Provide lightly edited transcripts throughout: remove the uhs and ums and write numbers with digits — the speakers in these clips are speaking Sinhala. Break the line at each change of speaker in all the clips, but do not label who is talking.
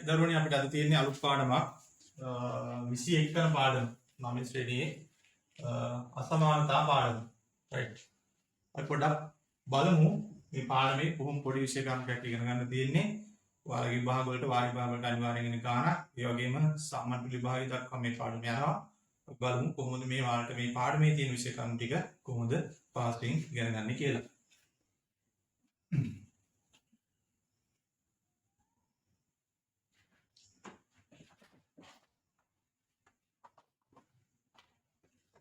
දරුවනේ අපිට අද තියෙන්නේ අලුත් පාඩමක් 21 වෙනි පාඩම 9 ශ්‍රේණියේ අසමානතා පාඩම. රයිට්. අපි පොඩ්ඩක් බලමු මේ පාඩමේ කොහොම පොඩි විෂය ගණනක් ඉගෙන ගන්න තියෙන්නේ. ඔයාලගේ විභාග වලට වාරි විභාග වලට අනිවාර්යෙන් එන ගාන. ඒ වගේම සාමාන්‍ය විභාගය දක්වා මේ පාඩම යනවා. බලමු කොහොමද මේ වාරට මේ පාඩමේ තියෙන විෂය ගණන් ටික කොහොමද පාස්ටිං ඉගෙන ගන්න කියලා.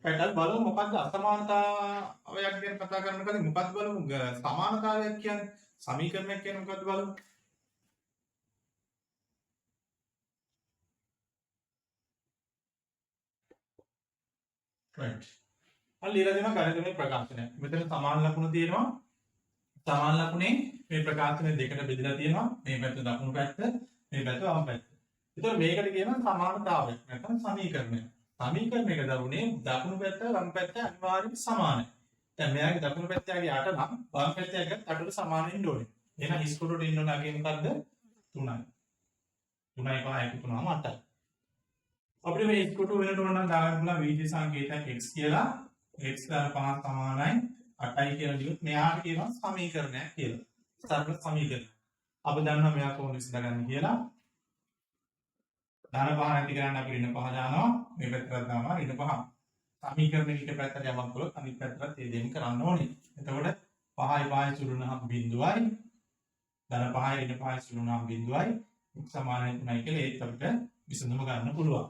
පැටල් බලමු මොකද්ද අසමානතාවයක් ගැන කතා කරන්න කලින් මොකද්ද බලමු සමානතාවයක් කියන්නේ සමීකරණයක් කියන්නේ මොකද්ද බලමු. right. අල්ලීලා දෙනවා ගණිතමය ප්‍රකාශනය. මෙතන සමාන ලකුණු තියෙනවා. සමාන ලකුණේ මේ ප්‍රකාශනය දෙකට බෙදලා තියෙනවා. මේ පැත්ත දකුණු පැත්ත, මේ පැත්ත වම් පැත්ත. ඒතකොට මේකට කියනවා සමානතාවයක් නැත්නම් සමීකරණය. සමීකරණයක දරුණේ දකුණු පැත්ත වම් පැත්ත අනිවාර්යයෙන් සමානයි. දැන් මෙයාගේ දකුණු පැත්තේ 8 නම් වම් පැත්තේ 8ට සමාන වෙන්න ඕනේ. එහෙනම් හිස් කොටුවට ඉන්න ඕන අගේ මොකද්ද? 3යි. 3යි 5යි 3ම 8යි. අපිට මේ හිස් කොටුව වෙනට ඕන නම් දාගන්න පුළුවන් වීජ සංකේතයක් x කියලා. x + 5 සමානයි 8යි කියලා දියුත් මෙයාට කියනවා සමීකරණයක් කියලා. සරල සමීකරණ. අපි දන්නවා මෙයා කොහොමද විසඳගන්නේ කියලා. ධන 5 නැති කරන්න අපි ඍණ 5 දානවා මේ පැත්තට දානවා ඍණ 5 සමීකරණෙ ඊට පැත්තට යවන්න පුළුවන් අනිත් පැත්තට ඒ දෙන්න කරන්න ඕනේ. එතකොට 5යි 5යි සුළුනහම බිඳුවයි ධන 5යි ඍණ 5යි සුළුනහම බිඳුවයි x සමානයි 3යි කියලා ඒත් අපිට විසඳුම ගන්න පුළුවන්.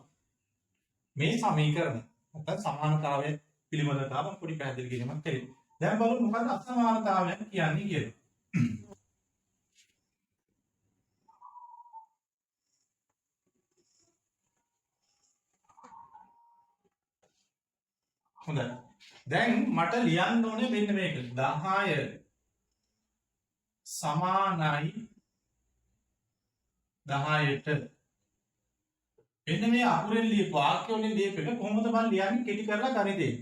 මේ සමීකරණ නැත්නම් සමානතාවය පිළිබඳව තමයි පොඩි පැහැදිලි කිරීමක් කරේ. දැන් බලමු මොකක්ද අසමානතාවය කියන්නේ කියලා. හොඳයි. දැන් මට ලියන්න ඕනේ මෙන්න මේක 10 සමානයි 10ට. එන්න මේ අකුරෙන් ලියපු වාක්‍ය වලින් ලියපු එක කොහොමද මම ලියන්නේ කෙටි කරලා ගණිතේ.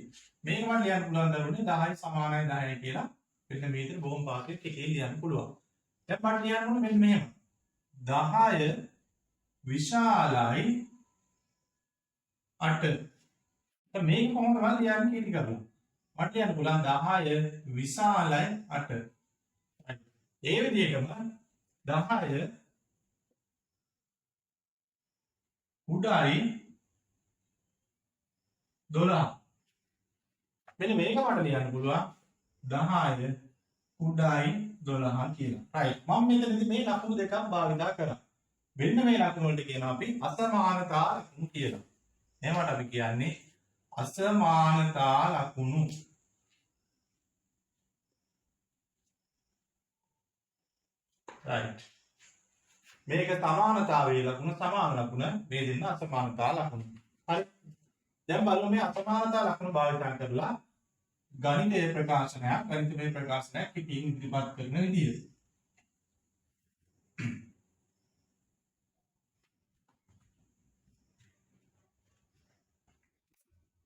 මේක මම ලියන්න පුළුවන් දරුවනේ 10 සමානයි 10යි කියලා. මෙන්න මේ විදිහට බොහොම වාක්‍යෙ කෙටි ලියන්න පුළුවන්. දැන් මට ලියන්න ඕනේ මෙන්න මෙහෙම. 10 විශාලයි 8. මේක කොහොමද මම ලියන්නේ කෙටි කරලා. මට ලියන්න පුළුවන් 10 විශාලයි 8. ඒ විදිහටම 10 උඩයි 12. මෙන්න මේක මට ලියන්න පුළුවන් 10 උඩයි 12 කියලා. right. මම මෙතනදී මේ ලකුණු දෙකක් භාවිතා කරා. මෙන්න මේ ලකුණු වලට කියනවා අපි අසමානතා ලකුණු කියලා. එහෙමකට අපි කියන්නේ අසමානතා ලකුණු. right. මේක සමානතාවයේ ලකුණ සමාන ලකුණ මේ දෙන්න අසමානතා ලකුණ. හරි. දැන් බලමු මේ අසමානතා ලකුණ භාවිත කරලා ගණිතයේ ගණිතමය ප්‍රකාශනයක් පිටින් ඉදිරිපත් කරන විදිය.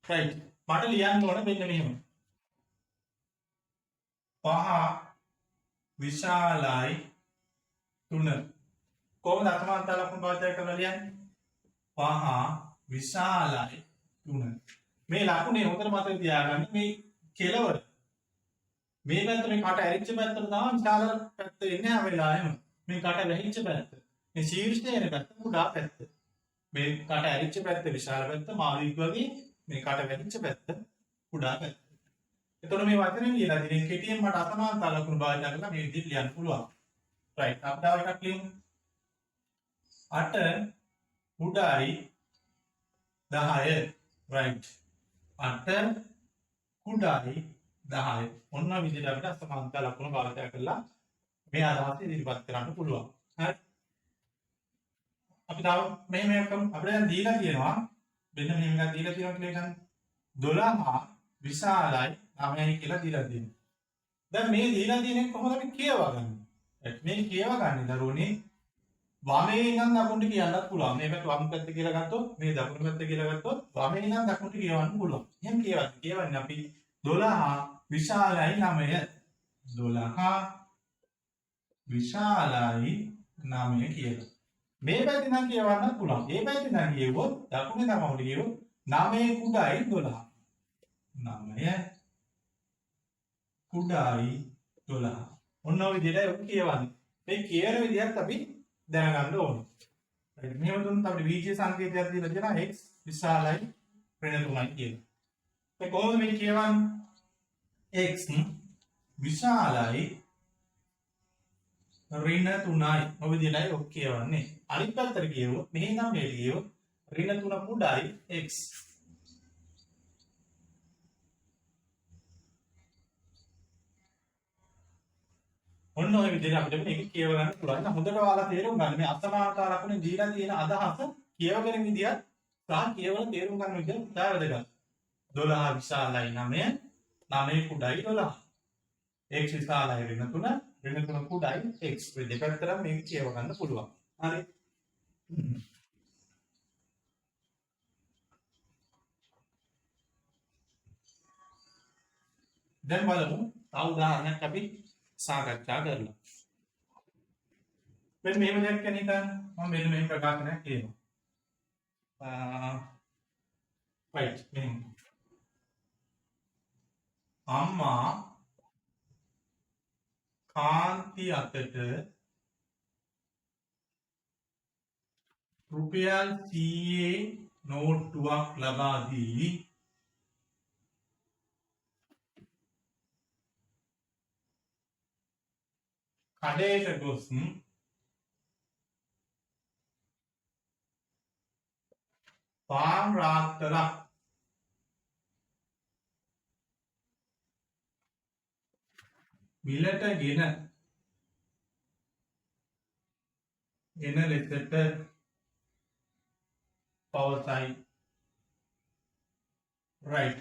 right. මට ලියන්න ඕන මෙන්න මෙහෙම. 5 විශාලයි 3. කොහොමද අසමානතා ලකුණු භාවිත කරලා ලියන්නේ? 5 විශාලයි 3. මේ ලකුණේ හොඳට මතක තියාගන්න මේ කෙලවර. මේ පැත්ත මේ කට ඇරිච්ච පැත්තට තමයි විශාල පැත්ත එන්නේ හැම වෙලාවෙම. මේ කට වැහිච්ච පැත්ත. මේ ශීර්ෂයේ එන පැත්ත කුඩා පැත්ත. මේ කට ඇරිච්ච පැත්ත විශාල පැත්ත මාළික් වගේ මේ කට වැහිච්ච පැත්ත කුඩා පැත්ත. එතකොට මේ වචනේ ලියලා දිනේ කෙටියෙන් මට අසමානතා ලකුණු භාවිත කරලා මේ විදිහට ලියන්න පුළුවන්. right. අපි තව එකක් ලියමු. 8 උඩයි 10. right. 8 උඩයි 10. ඔන්න විදිහට අපිට අසමානතා ලකුණු භාවිත කරලා මේ අදහස ඉදිරිපත් කරන්න පුළුවන්. හරි. අපි තව මෙහෙම එකක් කරමු. අපිට දැන් දීලා තියෙනවා මෙන්න මෙහෙම එකක් දීලා තියෙනවා කියලා ගන්න. 12 විශාලයි 9යි කියලා දීලා තියෙනවා. දැන් මේ දීලා තියෙන කොහොමද අපි කියවගන්නේ? මේ කියවගන්නේ දරුවනේ වමේ ඉඳන් දකුණට කියන්නත් පුළුවන්. මේ පැත්ත වම් පැත්ත කියලා ගත්තොත් මේ දකුණු පැත්ත කියලා ගත්තොත් වමේ ඉඳන් දකුණට කියවන්න පුළුවන්. එහෙනම් කියවන්නේ අපි 12 විශාලයි 9. 12 විශාලයි 9 කියලා. මේ පැත්තෙන් නම් කියවන්න පුළුවන්. ඒ පැත්තෙන් නම් කියවුවොත් දකුණේ තමයි කියවුවොත් 9 කුඩායි 12. 9 කුඩායි 12. ඔන්න ඔය විදිහටයි ඔක කියවන්නේ. මේ කියන විදිහත් අපි දැනගන්න ඕනේ. right මෙහෙම දුන්නත් අපිට බීජීය සංකේතයක් දීලා තියෙනවා x විශාලයි ඍණ 3යි කියලා. මේ කොහොමද මේ කියවන්නේ? x විශාලයි ඍණ 3යි. ඔය විදිහටයි ඔක කියවන්නේ. අනිත් පැත්තට කියවුවොත් මෙහි නම් මේ කියවුවොත් ඍණ 3 කුඩායි x. ඔන්න ඔය විදිහට අපිට මේක කියව ගන්න පුළුවන්. හොඳට ඔයාලා තේරුම් ගන්න මේ අසමානතා ලකුණේ දීලා තියෙන අදහස කියවගෙන විදිහත් සහ කියවල තේරුම් ගන්න විදිහ ඉතා වැදගත්. 12 විශාලයි 9 9 කුඩායි 12. x විශාලයි ඍණ 3 ඍණ 3 කුඩායි x. මේ දෙපැත්තටම මේක කියව ගන්න පුළුවන්. හරි. දැන් බලමු තව උදාහරණයක් අපි සාකච්ඡා කරලා. මෙන්න මෙහෙම දෙයක් කියන එක මම මෙන්න මෙහෙම ප්‍රකාශනයක් කියනවා. right මෙහෙම. අම්මා කාන්ති අතට රුපියල් 100 නෝට්ටුවක් ලබා දී කඩේට ගොස් පාන් රාත්තරක් මිලට ගෙන ලෙසට පවසයි. right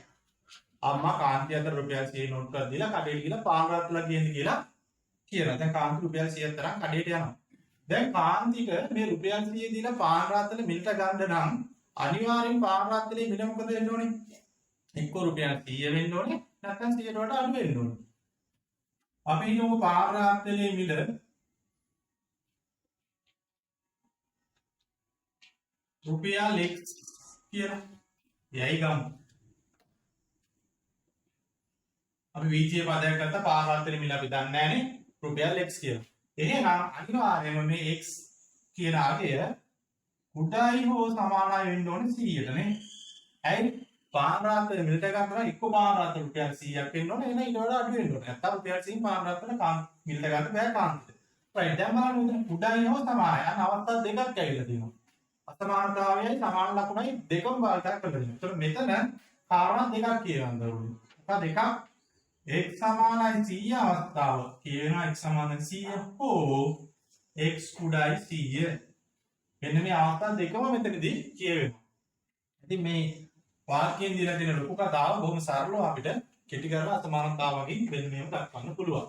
අම්මා කාන්ති අතට රුපියල් 100 නෝට්ටුවක් දීලා කඩේට ගිහලා පාන් රාත්තරක් ගේන්න කියලා කියනවා. දැන් කාන්ති රුපියල් 100ක් තරම් කඩේට යනවා. දැන් කාන්තිට මේ රුපියල් 100 දීලා පාන් රාත්තලේ මිලට ගන්න නම් අනිවාර්යෙන් පාන් රාත්තලේ මිල මොකද වෙන්න ඕනේ? එක්ක රුපියල් 100 වෙන්න ඕනේ නැත්නම් 100ට වඩා අඩු වෙන්න ඕනේ. අපි හිතමු පාන් රාත්තලේ මිල රුපියල් x කියලා. යයි ගමු. අපි විචේ පදයක් ගත්තා පාන් රාත්තලේ මිල අපි දන්නේ නැහනේ. රුපියල් x කියලා. එහෙනම් අනිවාර්යයෙන්ම මේ x කියන අගය කුඩායි හෝ සමානයි වෙන්න ඕනේ 100ට නේ. ඇයි? පාන් රාත්තල මිලට ගන්න එක්ක පාන් රාත්තල රුපියල් 100ක් වෙන්න ඕනේ. එහෙනම් ඊට වඩා අඩු වෙන්න ඕනේ. නැත්නම් රුපියල් 100 පාන් රාත්තල මිලට ගන්න බෑ කාන්තිට. right දැන් බලන්න උදේ කුඩායි හෝ සමානයි. අන්න අවස්ථා දෙකක් ඇවිල්ලා තියෙනවා. අසමානතාවයයි සමාන ලකුණයි දෙකම භාවිත කරලා තියෙනවා. ඒතකොට මෙතන කාරණා දෙකක් කියවන්න ඕනේ. මොකක්ද එකක් x සමානයි 100 අවස්ථාව කියනවා x සමානයි 100 හෝ x කුඩායි 100. මෙන්න මේ අවස්ථා දෙකම මෙතනදී කියවෙනවා. ඉතින් මේ වාක්‍යයෙන් දීලා තියෙන ලොකු කතාව බොහොම සරලව අපිට කෙටි කරලා අසමානතාව වගේ මෙන්න මේව දක්වන්න පුළුවන්.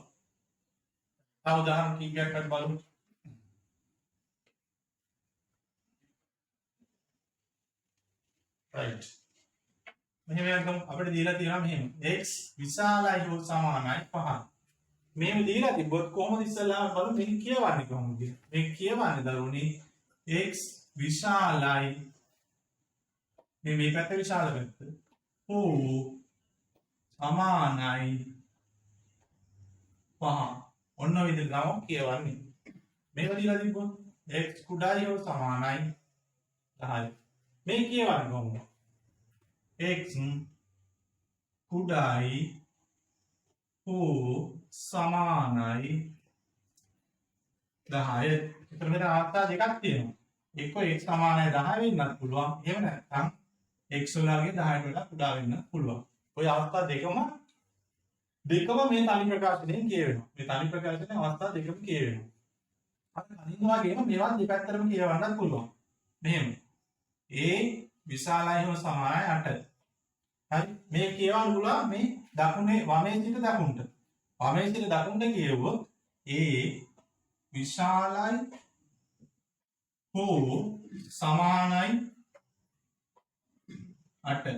තව උදාහරණ කීපයක් අපි බලමු. right මෙහෙම යනකම් අපිට දීලා තියෙනවා මෙහෙම x විශාලයි හෝ සමානයි 5. මේව දීලා තිබ්බොත් කොහොමද ඉස්සෙල්ලාම බලමු මේක කියවන්නේ කොහොමද? මේක කියවන්නේ දරුවනේ x විශාලයි මේ පැත්ත විශාල පැත්ත හෝ සමානයි 5. ඔන්න ඔය විදිහට ගාව කියවන්නේ. මේව දීලා තිබ්බොත් x කුඩායි හෝ සමානයි 10. මේ කියවන්නේ කොහොමද? x කුඩායි හෝ සමානයි 10. එතකොට මෙතන අවස්ථා දෙකක් තියෙනවා. එක්ක x සමානයි 10 වෙන්නත් පුළුවන්. එහෙම නැත්නම් x වලගේ 10ට වඩා කුඩා වෙන්නත් පුළුවන්. ওই අවස්ථා දෙකම මේ තනි ප්‍රකාශනයෙන් කියවෙනවා. මේ තනි ප්‍රකාශනයේ අවස්ථා දෙකම කියවෙනවා. අපි අනිත් වගේම මේවා දෙපැත්තටම කියවන්නත් පුළුවන්. මෙහෙම a විශාලයි හෝ සමානයි 8. හරි මේ කියවන්න පුළුවන් මේ දකුණේ වමේ සිට දකුණට. වමේ සිට දකුණට කියවුවොත් a විශාලයි හෝ සමානයි 8.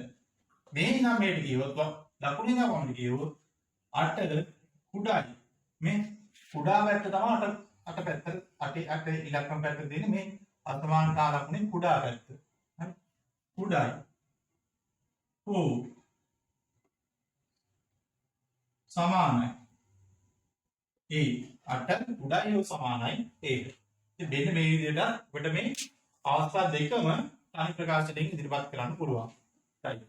මේ නම් මේට කියවුවොත් දකුණේ දකුණට කියවුවොත් 8 කුඩායි. මේ කුඩා පැත්ත තමයි 8 පැත්තට 8 ඉලක්කම් පැත්තට දෙන්නේ මේ අසමානතා ලකුණේ කුඩා පැත්ත. හරි. කුඩායි. ඌ සමානයි. ඒ 8 කුඩායි හෝ සමානයි ඒකට. ඉතින් මෙන්න මේ විදිහට අපිට මේ අවස්ථා දෙකම තනි ප්‍රකාශනයෙන් ඉදිරිපත් කරන්න පුළුවන්. right.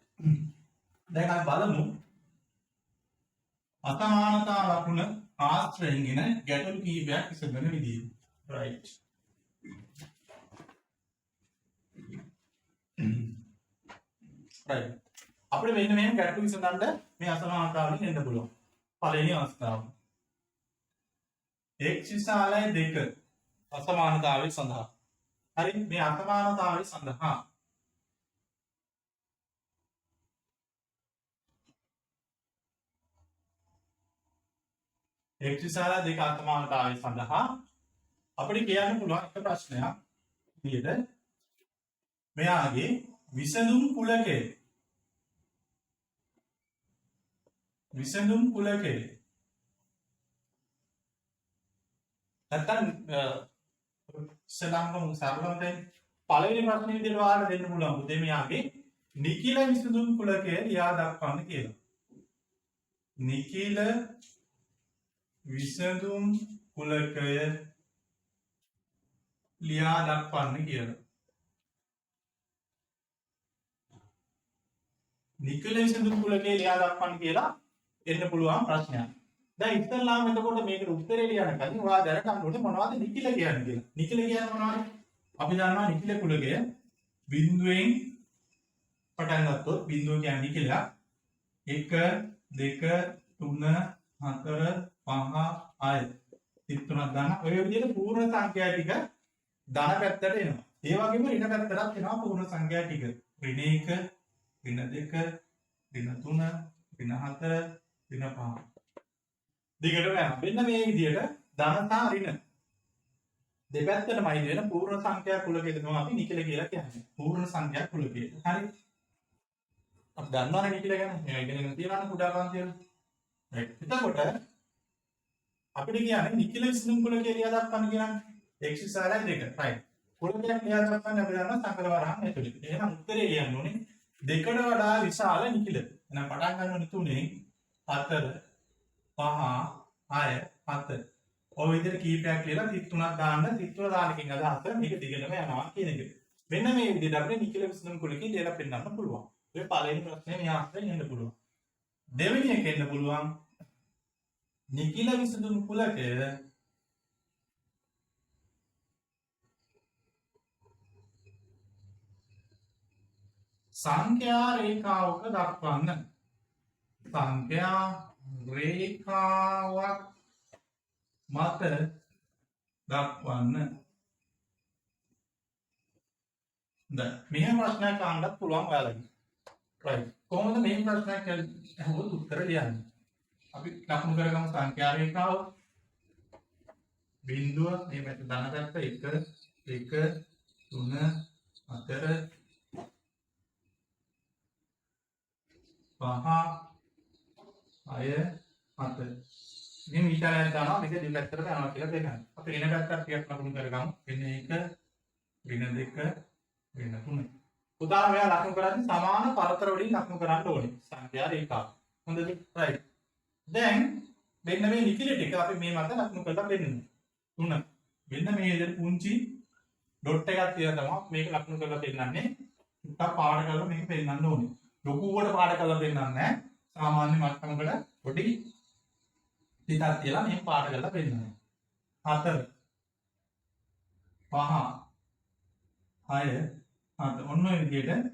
දැන් අපි බලමු අසමානතා ලකුණ ආශ්‍රයෙන් ගෙන ගැටලු කීපයක් විසඳන විදිහ. right. right. අපිට මෙන්න මේ ගැටලු විසඳන්න මේ අසමානතාවලින් එන්න පුළුවන්. පළවෙනි අවස්ථාව. x විශාලයි 2 අසමානතාවය සඳහා. හරි මේ අසමානතාවය සඳහා x විශාලයි 2 අසමානතාවය සඳහා අපිට කියන්න පුළුවන් එක ප්‍රශ්නයක් විදිහට මෙයාගේ විසඳුම් කුලකය නැත්තම් සලංගම සරලව දැන් පළවෙනි ප්‍රශ්නේ විදිහට ඔයාලට දෙන්න පුළුවන් පුතේ මෙයාගේ නිකිල විසඳුම් කුලකය ලියා දක්වන්න කියලා. නිකිල විසඳුම් කුලකය ලියා දක්වන්න කියලා. නිකිල විසඳුම් කුලකය ලියා දක්වන්න කියලා එන්න පුළුවන් ප්‍රශ්නයක්. දැන් ඉස්සෙල්ලාම එතකොට මේකට උත්තරේ ලියන්න කලින් ඔයා දැනගන්න ඕනේ මොනවද නිකිල කියන්නේ කියලා. නිකිල කියන්නේ මොනවද? අපි දන්නවා නිකිල කුලකය බිඳුවෙන් පටන් ගත්තොත් බිඳුව කියන්නේ නිකිලයක් 1 2 3 4 5 6 තිත්තුනක් ගන්න. ඔය විදිහට පූර්ණ සංඛ්‍යා ටික ධන පැත්තට එනවා. ඒ වගේම ඍණ පැත්තටත් එනවා පූර්ණ සංඛ්‍යා ටික. ඍණ 1 ඍණ 2 ඍණ 3 ඍණ 4 ඍණ 5 දිගටම යනවා. මෙන්න මේ විදිහට ධන සහ ඍණ දෙපැත්තටමයි දෙන පූර්ණ සංඛ්‍යා කුලකය තමයි අපි නිකිල කියලා කියන්නේ. පූර්ණ සංඛ්‍යා කුලකය. හරි. අපි දන්නවනේ නිකිල ගැන. මේ ඉගෙනගෙන තියෙනවනේ කුඩා කාන්තිය. right. එතකොට අපිට කියන්නේ නිකිල විසඳුම් කුලකය ලියා දක්වන්න කියන්නේ x විශාලයි 2. right. කුලකයක් ලියා දක්වන්න අපි දන්නවා සංකල වරහන් ඇතුළේ. එහෙනම් උත්තරේ ලියන්න ඕනේ දෙකට වඩා විශාල නිකිල. එහෙනම් පටන් ගන්න ඕනේ 3 4 5 6 7 ඔය විදිහට කීපයක් කියලා 33ක් දාන්න 33 දාන එකකින් අදහස මේක දිගටම යනවා කියන එක. මෙන්න මේ විදිහට අපිට නිකිල විසඳුම් කුලකේ ලියලා පෙන්නන්න පුළුවන්. ඔය පළවෙනි ප්‍රශ්නේ මේ ආස්තෙන් එන්න පුළුවන්. දෙවෙනි එක එන්න පුළුවන් නිකිල විසඳුම් කුලකය සංඛ්‍යා රේඛාවක දක්වන්න. සංඛ්‍යා රේඛාවක් මත දක්වන්න. දැන් මෙහෙම ප්‍රශ්නයක් අහන්නත් පුළුවන් ඔයාලගේ. right. කොහොමද මේ ප්‍රශ්නයක් අහුවොත් උත්තර ලියන්නේ? අපි ලකුණු කරගමු සංඛ්‍යා රේඛාව. බිඳුව මේ පැත්ත ධන පැත්ත 1 1 3 4 5 6 7 මේ මීටරයක් දානවා මේක දෙපැත්තට යනවා කියලා දෙන්නවා. අපි එන පැත්තට ටිකක් ලකුණු කරගමු. එන්න 1 ඍණ 2 ඍණ 3. උදාහරණ මෙයා ලකුණු කරන්නේ සමාන පරතර වලින් ලකුණු කරන්න ඕනේ. සංඛ්‍යා රේඛාව. හොඳද? right. දැන් මෙන්න මේ නිකිල ටික අපි මේ මත ලකුණු කරලා දෙන්න. 3. මෙන්න මේ විදිහට පුංචි ඩොට් එකක් තියලා තමයි මේක ලකුණු කරලා දෙන්නන්නේ. ටිකක් පාඩ කරලා මේක පෙන්නන්න ඕනේ. ලොකුවට පාඩ කරලා දෙන්නන්නේ නැහැ. සාමාන්‍ය මට්ටමකට පොඩි ටිකක් තියලා මේ පාඩ කරලා පෙන්නනවා. 4 5 6 7 ඔන්න ඔය විදිහට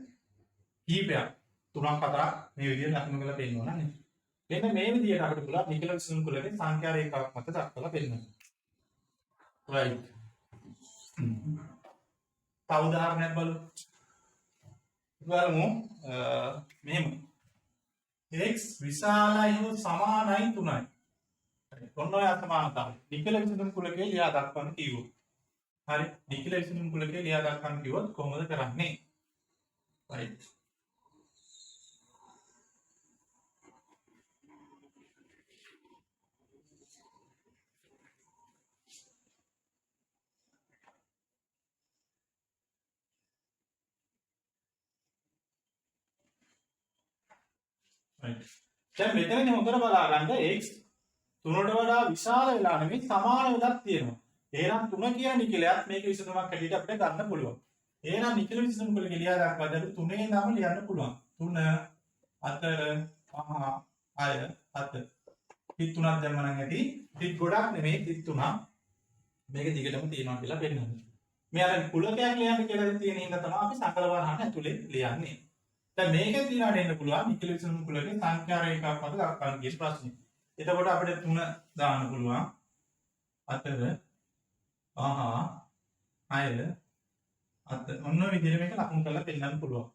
කීපයක් 3ක් 4ක් මේ විදිහට ලකුණු කරලා පෙන්නනවා නේද? මෙන්න මේ විදිහට අපිට පුළුවන් නිකිල විසඳුම් කුලකේ සංඛ්‍යා රේඛාවක් මත දක්වලා පෙන්නන්න. right. තව උදාහරණයක් බලමු. මෙහෙම x විශාලයි හෝ සමානයි 3යි. ඔන්න ඔය අසමානතාවය. නිකිල විසඳුම් කුලකේ ලියා දක්වන්න කිව්වොත්. හරි. නිකිල විසඳුම් කුලකේ ලියා දක්වන්න කිව්වොත් කොහොමද කරන්නේ? right. right. දැන් මෙතනදී හොඳට බලා ගන්න x 3ට වඩා විශාල වෙලා නෙමෙයි සමාන වෙලක් තියෙනවා. එහෙනම් 3 කියන නිකලයක් මේක විසඳුමක් හැටියට අපිට ගන්න පුළුවන්. එහෙනම් නිකල විසඳුම වල ලියා දක්වද්දී 3 ඉඳන්ම ලියන්න පුළුවන්. 3 4 5 6 7 තිත් 3ක් දැම්ම නම් ඇති. තිත් ගොඩක් නෙමෙයි තිත් 3ක්. මේක දිගටම තියෙනවා කියලා පෙන්නනවා. මේ අර කුලකයක් ලියන්න කියලා තියෙන හින්දා තමයි අපි සංකල වරහන් ඇතුලේ ලියන්නේ. දැන් මේකේ තියලා දෙන්න පුළුවන් නිකල විසඳුම කුලකේ සංඛ්‍යා රේඛාවක් මත දක්වන්න කියන ප්‍රශ්නේ. එතකොට අපිට 3 දාන්න පුළුවන්. 4 5 6 7 ඔන්න ඔය විදිහට මේක ලකුණු කරලා පෙන්නන්න පුළුවන්.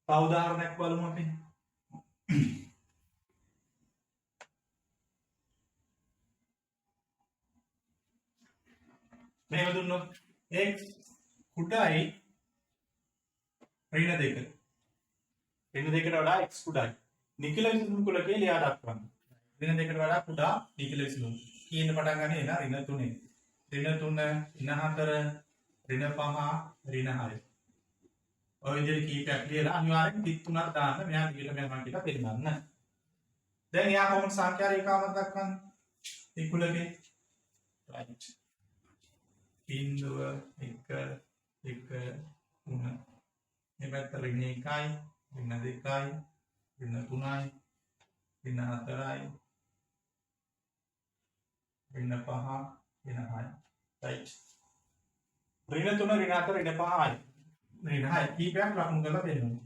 තව උදාහරණයක් බලමු අපි. මේව දුන්නොත් x කුඩායි ඍණ 2. ඍණ 2කට වඩා x කුඩායි. නිකල විසඳුම් කුලකේ ලියා දක්වන්න. ඍණ 2කට වඩා කුඩා නිකල විසඳුම්. කීයෙන් පටන් ගන්නේ එන ඍණ 3. ඍණ 3, ඍණ 4, ඍණ 5, ඍණ 6. ඔය විදිහට කීපයක් ලියලා අනිවාර්යෙන් තිත් 3ක් දාන්න. මෙයා දිගට යනවා කියලා පෙන්නන්න. දැන් එයා කොහොමද සංඛ්‍යා රේඛාවක් දක්වන්නේ? තිකුලකේ right. බිංදුව 1 1 3 මේ පැත්ත ඍණ 1යි ඍණ 2යි ඍණ 3යි ඍණ 4යි ඍණ 5 ඍණ 6යි right. ඍණ 3 ඍණ 4 ඍණ 5යි ඍණ 6 කීපයක් ලකුණු කරලා දෙනවා.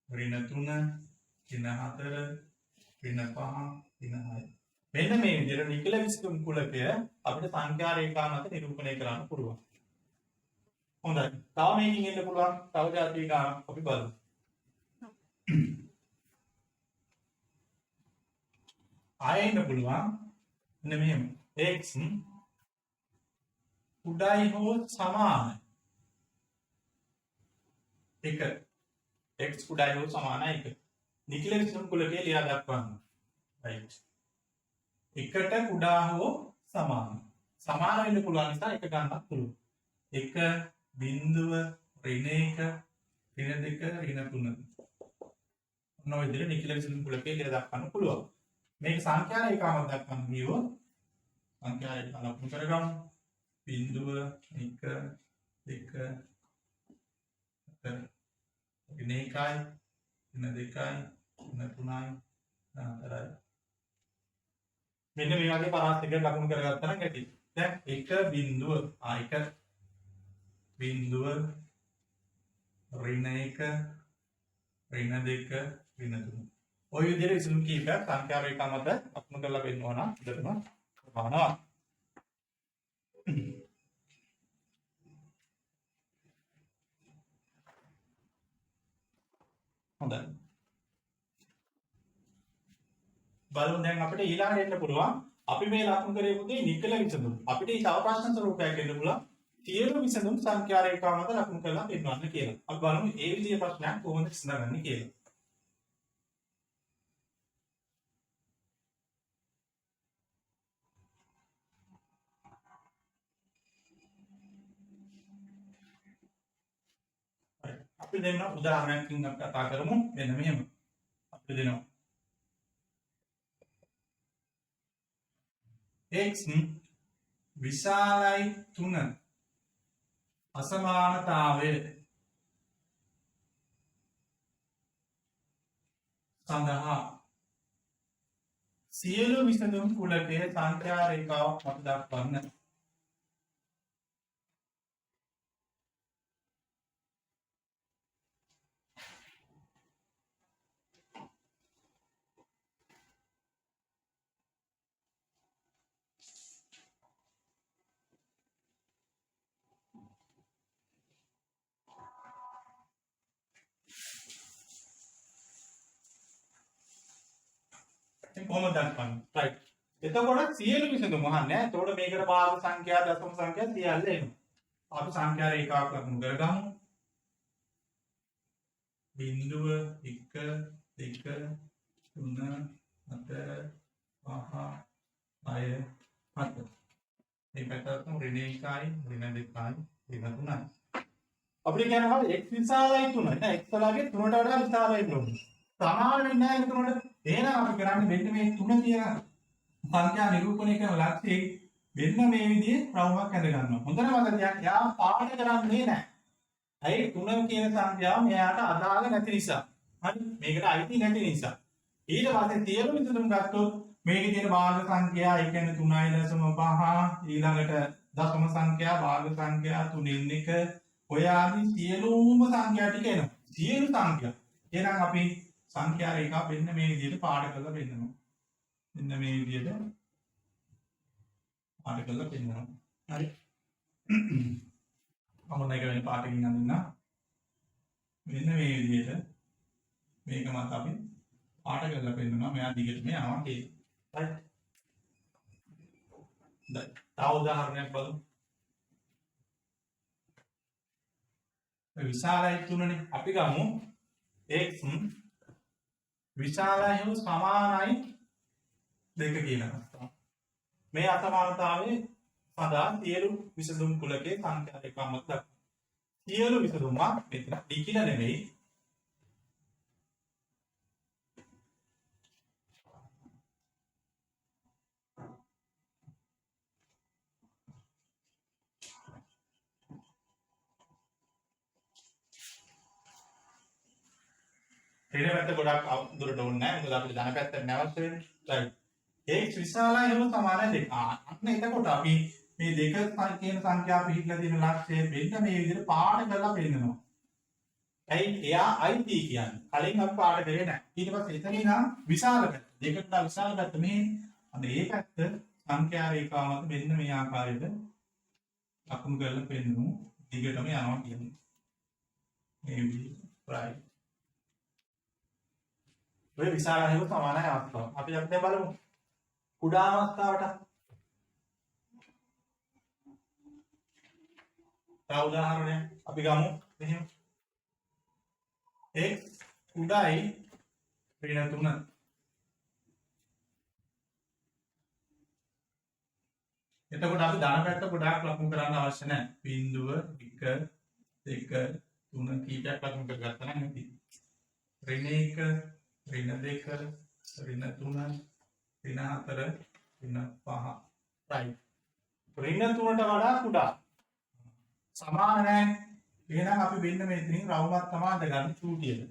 ඍණ 3 ඍණ 4 ඍණ 5 ඍණ 6. මෙන්න මේ විදිහට නිකල විසඳුම් කුලකය අපිට සංඛ්‍යා රේඛා මත නිරූපණය කරන්න පුළුවන්. හොඳයි. තව මේකින් එන්න පුළුවන් තව જાති ගානක් අපි බලමු. ආයෙන්න පුළුවන් මෙන්න මෙහෙම. x කුඩායි හෝ සමානයි. 1 x කුඩායි හෝ සමානයි 1. නිකල විසඳුම් කුලකය ලියා දක්වන්න. right. එකට කුඩා හෝ සමාන. සමාන වෙන්න පුළුවන් නිසා එක ගන්නත් පුළුවන්. 1 බිංදුව ඍණ 1 ඍණ 2 ඍණ 3. ඔන්න ඔය විදිහට නිකල විසඳුම් කුලකේ ලියා දක්වන්න පුළුවන්. මේක සංඛ්‍යා රේඛාවක් දක්වන්න ගියොත් සංඛ්‍යා රේඛාව ලකුණු කරගමු. බිංදුව 1 2 ඍණ 1යි ඍණ 2යි ඍණ 3යි ඍණ 4යි. මෙන්න මේ වගේ පරාස් දෙකක් ලකුණු කරගත්තා නම් ඇති. දැන් 1 බිංදුව 1 බිංදුව ඍණ 1 ඍණ 2 ඍණ 3. ඔය විදිහට විසඳුම් කීපයක් සංඛ්‍යා රේඛා මත ලකුණු කරලා පෙන්නනවා නම් හොඳටම ප්‍රමාණවත්. හොඳයි. බලමු දැන් අපිට ඊළඟට එන්න පුළුවන් අපි මේ ලකුණු කරේ පුතේ නිකල විසඳුම්. අපිට ඊ තව ප්‍රශ්න ස්වරූපයක් එන්න පුළුවන් සියලු විසඳුම් සංඛ්‍යා රේඛාව මත ලකුණු කරලා පෙන්නන්න කියලා. අපි බලමු ඒ විදිහේ ප්‍රශ්නයක් කොහොමද විසඳගන්නේ කියලා. අපි දෙන්න උදාහරණයකින් අපි කතා කරමු. මෙන්න මෙහෙම. අපි දෙනවා x විශාලයි 3 අසමානතාවය සඳහා සියලු විසඳුම් කුලකයේ සංඛ්‍යා රේඛාවක් මත දක්වන්න. කොහොමද දක්වන්නේ? right. එතකොට සියලු විසඳුම් අහන්නේ. එතකොට මේකට භාග සංඛ්‍යා දශම සංඛ්‍යා සියල්ල එනවා. අපි සංඛ්‍යා රේඛාවක් ලකුණු කරගමු. බිංදුව 1 2 3 4 5 6 7. මේ පැත්තට ඍණ 1යි ඍණ 2යි ඍණ 3යි. අපිට කියනවා x විශාලයි 3. නේද? x වලගේ 3ට වඩා විශාලයි කියන්නේ. සමාන වෙන්නේ නැහැ නේද 3ට? එහෙනම් අපි කරන්නේ මෙන්න මේ 3 කියන සංඛ්‍යා නිරූපණය කරන ලක්ෂයේ මෙන්න මේ විදිහේ රවුමක් ඇඳ ගන්නවා. හොඳට මතක තියාගන්න. යා පාඩ කරන්නේ නැහැ. ඇයි 3 කියන සංඛ්‍යාව මෙයාට අදාළ නැති නිසා. හරි? මේකට අයිති නැති නිසා. ඊට පස්සේ සියලු විසඳුම් ගත්තොත් මේකේ තියෙන භාග සංඛ්‍යා ඒ කියන්නේ 3.5 ඊළඟට දශම සංඛ්‍යා භාග සංඛ්‍යා 3න් 1 ඔය ආදී සියලුම සංඛ්‍යා ටික එනවා. සියලු සංඛ්‍යා. එහෙනම් අපි සංඛ්‍යා රේඛා මෙන්න මේ විදිහට පාඩ කරලා පෙන්නනවා. මෙන්න මේ විදිහට පාඩ කරලා පෙන්නනවා. හරි. මම එක වෙන පාඩකින් අඳින්න. මෙන්න මේ විදිහට මේක මත අපි පාඩ කරලා පෙන්නනවා. මෙයා දිගටම යනවා කියලා. හරි. දැන් තව උදාහරණයක් බලමු. විශාලයි 3නේ. අපි ගමු x විශාලයි හෝ සමානයි 2 කියන අවස්ථාව. මේ අසමානතාවයේ සඳහා සියලු විසඳුම් කුලකේ සංඛ්‍යා රේඛා මත දක්වනවා. සියලු විසඳුම්ක් මෙතන ලිඛිත නෙමෙයි. ඍණ පැත්ත ගොඩක් දුරට ඕනේ නැහැ. මොකද අපිට ධන පැත්තට නැවත වෙන්නේ. right. x විශාලයි හෝ සමානයි 2. අන්න එතකොට අපි මේ දෙක කියන සංඛ්‍යා පිළිහිලා තියෙන ලක්ෂය මෙන්න මේ විදිහට පාඩ කරලා පෙන්නනවා. ඇයි එයා IT කියන්නේ. කලින් අපි පාඩ කරේ නැහැ. ඊට පස්සේ එතන ඉඳන් විශාල පැත්ත. දෙකට විශාල පැත්ත මේ අන්න ඒ පැත්ත සංඛ්‍යා රේඛාව මත මෙන්න මේ ආකාරයට ලකුණු කරලා පෙන්නමු. දිගටම යනවා කියන්නේ. මේ විදිහට. right. ඔය විශාලයි හෝ සමානයි අවස්ථාව. අපි දැන් බලමු. කුඩා අවස්ථාවට තව උදාහරණයක් අපි ගමු මෙහෙම x කුඩායි ඍණ 3. එතකොට අපි ධන පැත්ත ගොඩාක් ලකුණු කරන්න අවශ්‍ය නැහැ. බිංදුව 1 2 3 කීපයක් ලකුණු කරගත්තා නම් ඇති. ඍණ 1 ඍණ 2 ඍණ 3 ඍණ 4 ඍණ 5. right. ඍණ 3ට වඩා කුඩා. සමාන නැහැ. එහෙනම් අපි මෙන්න මෙතනින් රවුමක් තමයි අඳගන්න චූටියට.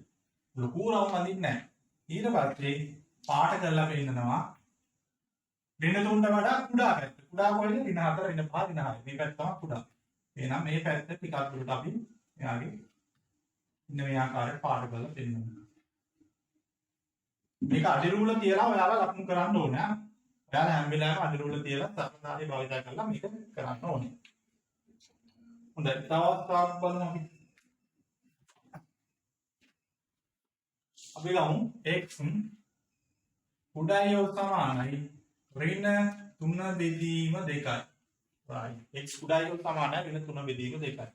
ලොකු රවුම අඳින්නේ නැහැ. ඊට පස්සේ පාට කරලා පෙන්නනවා ඍණ 3ට වඩා කුඩා පැත්ත. කුඩා කොහෙද? ඍණ 4 ඍණ 5 ඍණ 6. මේ පැත්ත තමයි කුඩා. එහෙනම් මේ පැත්ත ටිකක් දුරට අපි එයාගේ ඉන්න මේ ආකාරයට පාට කරලා පෙන්නනවා. මේක අඩිරුල තියලා ඔයාලා ලකුණු කරන්න ඕනේ. ඔයාලා හැම වෙලාවෙම අඩිරුල තියලා සම්පූර්ණාදී භාවිත කරලා මේක කරන්න ඕනේ. හොඳයි. තව අවස්ථාවක් බලමු අපි. අපි ගමු x කුඩායි හෝ සමානයි ඍණ 3 බෙදීම 2යි. right. x කුඩායි හෝ සමානයි ඍණ 3 බෙදීම 2යි.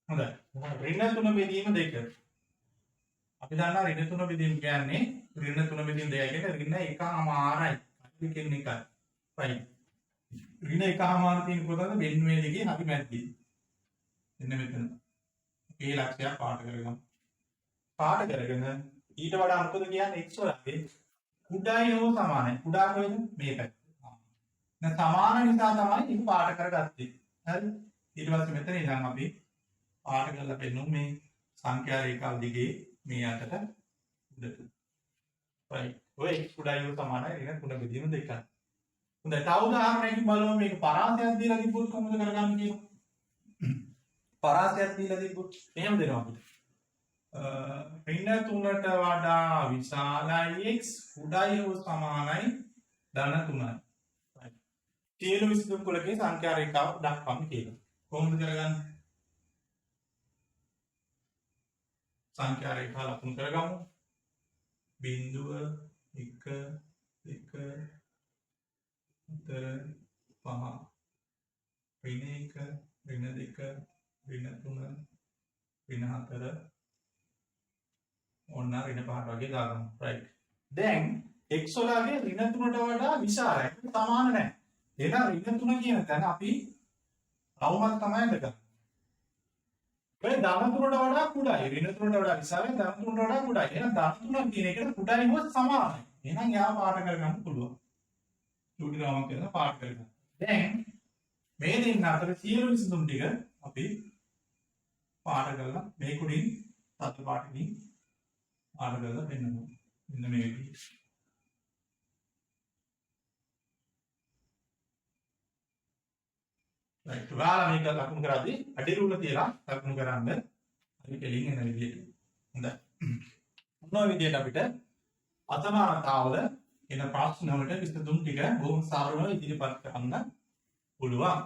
හොඳයි. ඍණ 3 බෙදීම 2. අපි දන්නවා ඍණ 3 බෙදීම කියන්නේ ඍණ 3 බෙදීම 2 කියන්නේ ඍණ 1/4යි. අපි කියන්නේ එකයි. right. ඍණ 1/4 තියෙන කොටද මෙන්න මේ දෙකේ අපි මැද්දේ. එන්න මෙතන. මේ ලක්ෂයක් පාට කරගමු. පාට කරගෙන ඊට වඩා මොකද කියන්නේ x වලගේ කුඩායි හෝ සමානයි. කුඩා කොහෙද? මේ පැත්ත. දැන් සමාන නිසා තමයි ඒක පාට කරගත්තේ. හරි? ඊට පස්සේ මෙතන ඉඳන් අපි පාට කරලා පෙන්නමු මේ සංඛ්‍යා රේඛාව දිගේ මේ අතට උඩට. right. ඔය x කුඩායි හෝ සමානයි ඍණ 3 බෙදීම 2යි. හොඳයි. තව උදාහරණයකින් බලමු මේක පරාසයක් දීලා තිබ්බොත් කොහොමද කරගන්නේ කියලා. පරාසයක් දීලා තිබ්බොත් එහෙම දෙනවා අපිට. ඍණ 3ට වඩා විශාලයි x කුඩායි හෝ සමානයි ධන 3යි. right. සියලු විසඳුම් කුලකේ සංඛ්‍යා රේඛාව දක්වන්න කියලා. කොහොමද කරගන්නේ? සංඛ්‍යා රේඛා ලකුණු කරගමු. බිංදුව 1 2 4 5 ඍණ 1 ඍණ 2 ඍණ 3 ඍණ 4 ඔන්න ඍණ 5ට වගේ දාගමු. රයිට්. දැන් x වලගේ ඍණ 3ට වඩා විශාලයි. සමාන නැහැ. එහෙනම් ඍණ 3 කියන තැන අපි අවමත් තමයි දෙක. ඒ ධන 3ට වඩා කුඩායි. ඍණ 3ට වඩා විශාලයි. ධන 3ට වඩා කුඩායි. එහෙනම් ධන 3 කියන එකට කුඩායි හොත් සමානයි. එහෙනම් යා පාට කරගන්න පුළුවන්. චූටි රාමක් කියලා පාට කරගන්න. දැන් මේ දෙන්න අතර සියලු විසඳුම් ටික අපි පාට කරලා මේ කුඩින් තත් පාටකින් පාට කරලා පෙන්නනවා. මෙන්න මේ විදිහට. රයිට්. ඔයාලා මේක ලකුණු කරද්දී අඩි රූල තියලා ලකුණු කරන්න. හරි කෙලින් එන විදිහට. හොඳයි. මොන විදිහට අපිට අසමානතාවල එන ප්‍රශ්න වලට විසඳුම් ටික බොහොම සරලව ඉදිරිපත් කරන්න පුළුවන්.